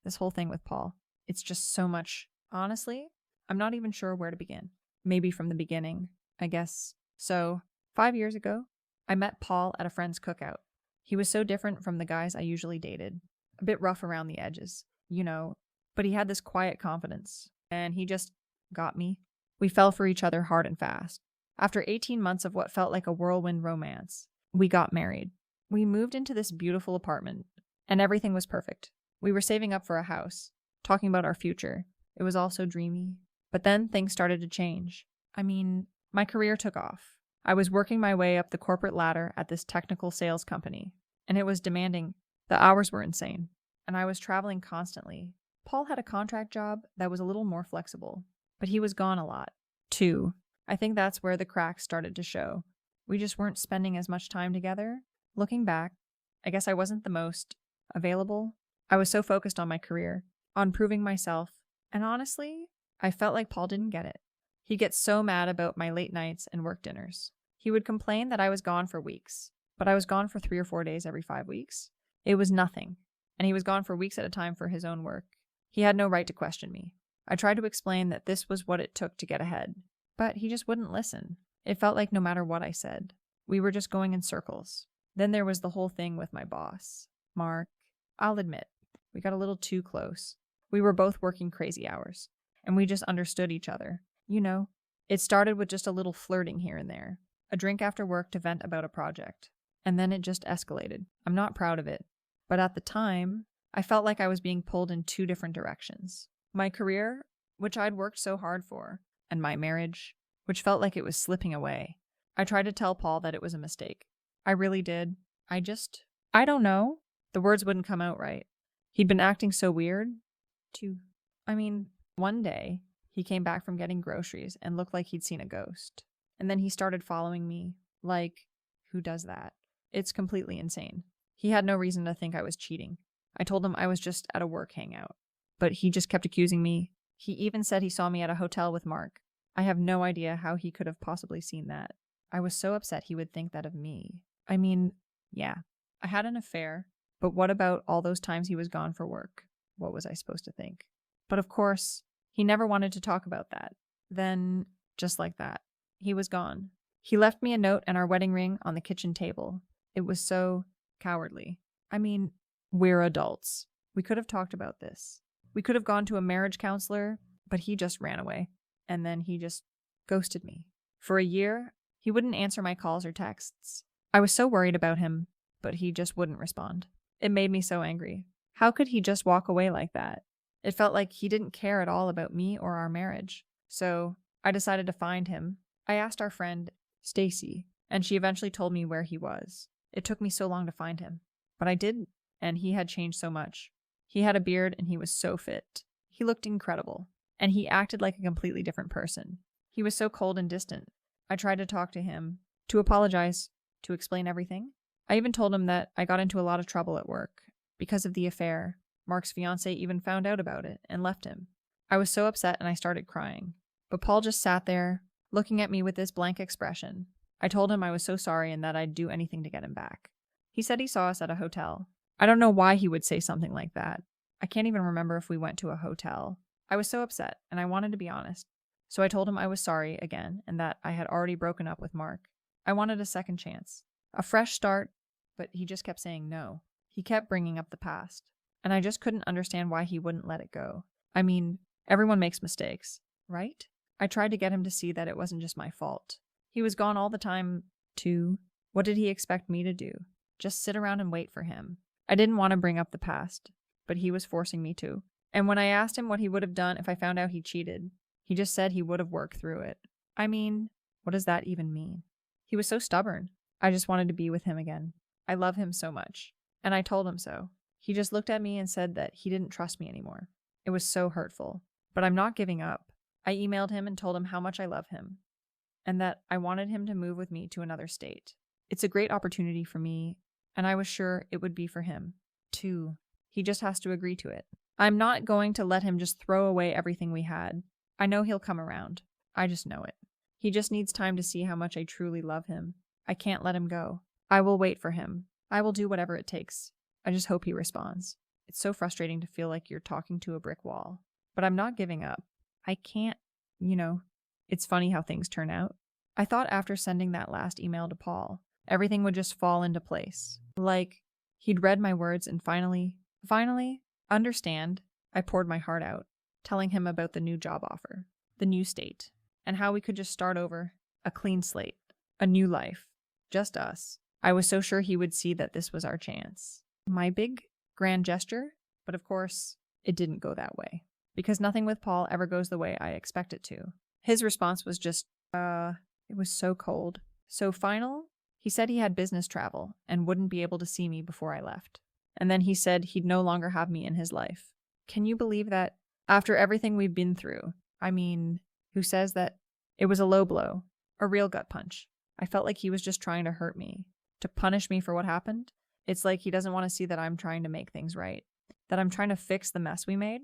This whole thing with Paul. It's just so much. Honestly, I'm not even sure where to begin. Maybe from the beginning, I guess. So, 5 years ago, I met Paul at a friend's cookout. He was so different from the guys I usually dated. A bit rough around the edges, but he had this quiet confidence, and he just got me. We fell for each other hard and fast. After 18 months of what felt like a whirlwind romance, we got married. We moved into this beautiful apartment, and everything was perfect. We were saving up for a house, talking about our future. It was all so dreamy. But then things started to change. My career took off. I was working my way up the corporate ladder at this technical sales company, and it was demanding. The hours were insane, and I was traveling constantly. Paul had a contract job that was a little more flexible, but he was gone a lot, too. I think that's where the cracks started to show. We just weren't spending as much time together. Looking back, I guess I wasn't the most available. I was so focused on my career, on proving myself, and honestly, I felt like Paul didn't get it. He gets so mad about my late nights and work dinners. He would complain that I was gone for weeks, but I was gone for 3 or 4 days every 5 weeks. It was nothing, and he was gone for weeks at a time for his own work. He had no right to question me. I tried to explain that this was what it took to get ahead, but he just wouldn't listen. It felt like no matter what I said, we were just going in circles. Then there was the whole thing with my boss, Mark. I'll admit, we got a little too close. We were both working crazy hours, and we just understood each other. It started with just a little flirting here and there, a drink after work to vent about a project, and then it just escalated. I'm not proud of it, but at the time, I felt like I was being pulled in 2 different directions. My career, which I'd worked so hard for, and my marriage, which felt like it was slipping away. I tried to tell Paul that it was a mistake. I really did. I don't know. The words wouldn't come out right. He'd been acting so weird. One day, he came back from getting groceries and looked like he'd seen a ghost. And then he started following me. Like, who does that? It's completely insane. He had no reason to think I was cheating. I told him I was just at a work hangout. But he just kept accusing me. He even said he saw me at a hotel with Mark. I have no idea how he could have possibly seen that. I was so upset he would think that of me. Yeah, I had an affair, but what about all those times he was gone for work? What was I supposed to think? But of course, he never wanted to talk about that. Then, just like that, he was gone. He left me a note and our wedding ring on the kitchen table. It was so cowardly. We're adults. We could have talked about this. We could have gone to a marriage counselor, but he just ran away. And then he just ghosted me. For a year, he wouldn't answer my calls or texts. I was so worried about him, but he just wouldn't respond. It made me so angry. How could he just walk away like that? It felt like he didn't care at all about me or our marriage. So I decided to find him. I asked our friend, Stacy, and she eventually told me where he was. It took me so long to find him, but I did, and he had changed so much. He had a beard and he was so fit. He looked incredible, and he acted like a completely different person. He was so cold and distant. I tried to talk to him, to apologize, to explain everything. I even told him that I got into a lot of trouble at work because of the affair. Mark's fiancée even found out about it and left him. I was so upset and I started crying. But Paul just sat there, looking at me with this blank expression. I told him I was so sorry and that I'd do anything to get him back. He said he saw us at a hotel. I don't know why he would say something like that. I can't even remember if we went to a hotel. I was so upset and I wanted to be honest. So I told him I was sorry again and that I had already broken up with Mark. I wanted a second chance, a fresh start, but he just kept saying no. He kept bringing up the past, and I just couldn't understand why he wouldn't let it go. Everyone makes mistakes, right? I tried to get him to see that it wasn't just my fault. He was gone all the time, too. What did he expect me to do? Just sit around and wait for him. I didn't want to bring up the past, but he was forcing me to. And when I asked him what he would have done if I found out he cheated, he just said he would have worked through it. What does that even mean? He was so stubborn. I just wanted to be with him again. I love him so much. And I told him so. He just looked at me and said that he didn't trust me anymore. It was so hurtful. But I'm not giving up. I emailed him and told him how much I love him, and that I wanted him to move with me to another state. It's a great opportunity for me, and I was sure it would be for him, too. He just has to agree to it. I'm not going to let him just throw away everything we had. I know he'll come around. I just know it. He just needs time to see how much I truly love him. I can't let him go. I will wait for him. I will do whatever it takes. I just hope he responds. It's so frustrating to feel like you're talking to a brick wall. But I'm not giving up. I can't, you know, it's funny how things turn out. I thought after sending that last email to Paul, everything would just fall into place. Like, he'd read my words and finally, understand. I poured my heart out, telling him about the new job offer, the new state, and how we could just start over, a clean slate, a new life, just us. I was so sure he would see that this was our chance. My big, grand gesture, but of course, it didn't go that way. Because nothing with Paul ever goes the way I expect it to. His response was just, it was so cold. So final, he said he had business travel and wouldn't be able to see me before I left. And then he said he'd no longer have me in his life. Can you believe that? After everything we've been through, I mean, who says that it was a low blow, a real gut punch? I felt like he was just trying to hurt me, to punish me for what happened. It's like he doesn't want to see that I'm trying to make things right, that I'm trying to fix the mess we made.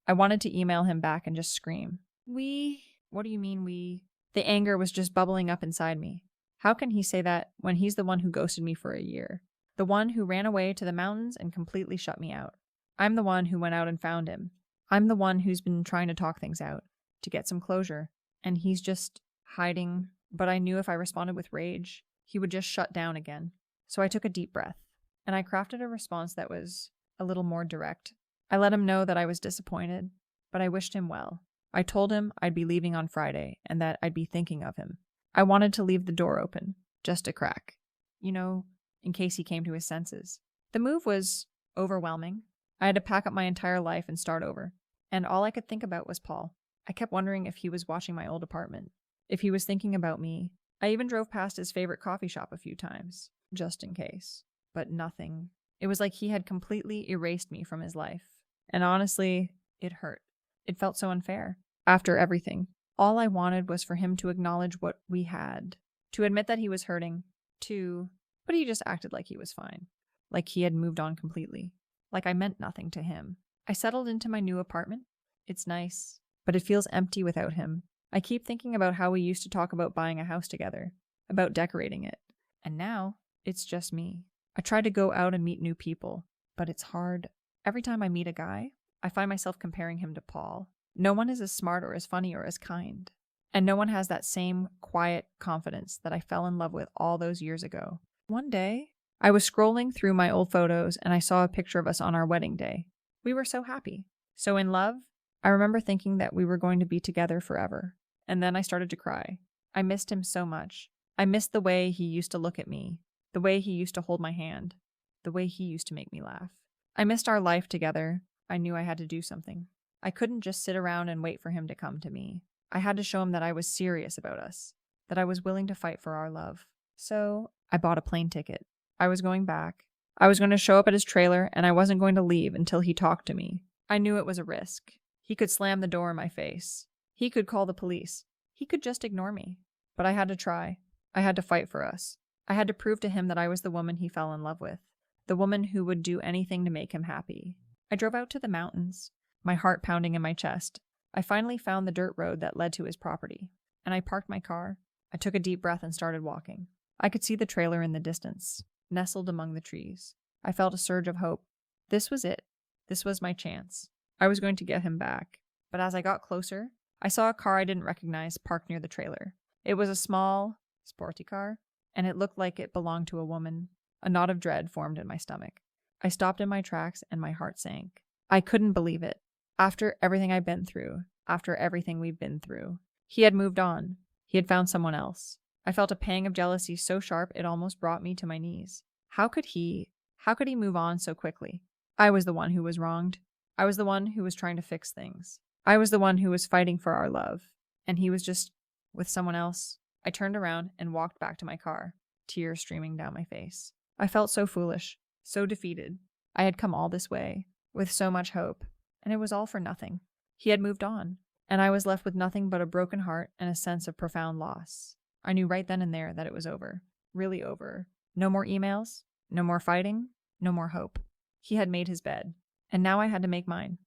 I wanted to email him back and just scream. What do you mean we? The anger was just bubbling up inside me. How can he say that when he's the one who ghosted me for a year? The one who ran away to the mountains and completely shut me out. I'm the one who went out and found him. I'm the one who's been trying to talk things out, to get some closure. And he's just hiding. But I knew if I responded with rage, he would just shut down again. So I took a deep breath, and I crafted a response that was a little more direct. I let him know that I was disappointed, but I wished him well. I told him I'd be leaving on Friday and that I'd be thinking of him. I wanted to leave the door open, just a crack. In case he came to his senses. The move was overwhelming. I had to pack up my entire life and start over. And all I could think about was Paul. I kept wondering if he was watching my old apartment, if he was thinking about me. I even drove past his favorite coffee shop a few times, just in case. But nothing. It was like he had completely erased me from his life. And honestly, it hurt. It felt so unfair. After everything, all I wanted was for him to acknowledge what we had, to admit that he was hurting, but he just acted like he was fine, like he had moved on completely, like I meant nothing to him. I settled into my new apartment. It's nice, but it feels empty without him. I keep thinking about how we used to talk about buying a house together, about decorating it, and now it's just me. I try to go out and meet new people, but it's hard. Every time I meet a guy, I find myself comparing him to Paul. No one is as smart or as funny or as kind. And no one has that same quiet confidence that I fell in love with all those years ago. One day, I was scrolling through my old photos and I saw a picture of us on our wedding day. We were so happy, so in love. I remember thinking that we were going to be together forever. And then I started to cry. I missed him so much. I missed the way he used to look at me, the way he used to hold my hand, the way he used to make me laugh. I missed our life together. I knew I had to do something. I couldn't just sit around and wait for him to come to me. I had to show him that I was serious about us, that I was willing to fight for our love. So I bought a plane ticket. I was going back. I was going to show up at his trailer, and I wasn't going to leave until he talked to me. I knew it was a risk. He could slam the door in my face. He could call the police. He could just ignore me. But I had to try. I had to fight for us. I had to prove to him that I was the woman he fell in love with, the woman who would do anything to make him happy. I drove out to the mountains, my heart pounding in my chest. I finally found the dirt road that led to his property, and I parked my car. I took a deep breath and started walking. I could see the trailer in the distance, nestled among the trees. I felt a surge of hope. This was it. This was my chance. I was going to get him back. But as I got closer, I saw a car I didn't recognize parked near the trailer. It was a small, sporty car, and it looked like it belonged to a woman. A knot of dread formed in my stomach. I stopped in my tracks and my heart sank. I couldn't believe it. After everything I've been through, after everything we've been through, he had moved on. He had found someone else. I felt a pang of jealousy so sharp it almost brought me to my knees. How could he move on so quickly? I was the one who was wronged. I was the one who was trying to fix things. I was the one who was fighting for our love. And he was just with someone else. I turned around and walked back to my car, tears streaming down my face. I felt so foolish, so defeated. I had come all this way, with so much hope, and it was all for nothing. He had moved on, and I was left with nothing but a broken heart and a sense of profound loss. I knew right then and there that it was over, really over. No more emails, no more fighting, no more hope. He had made his bed, and now I had to make mine.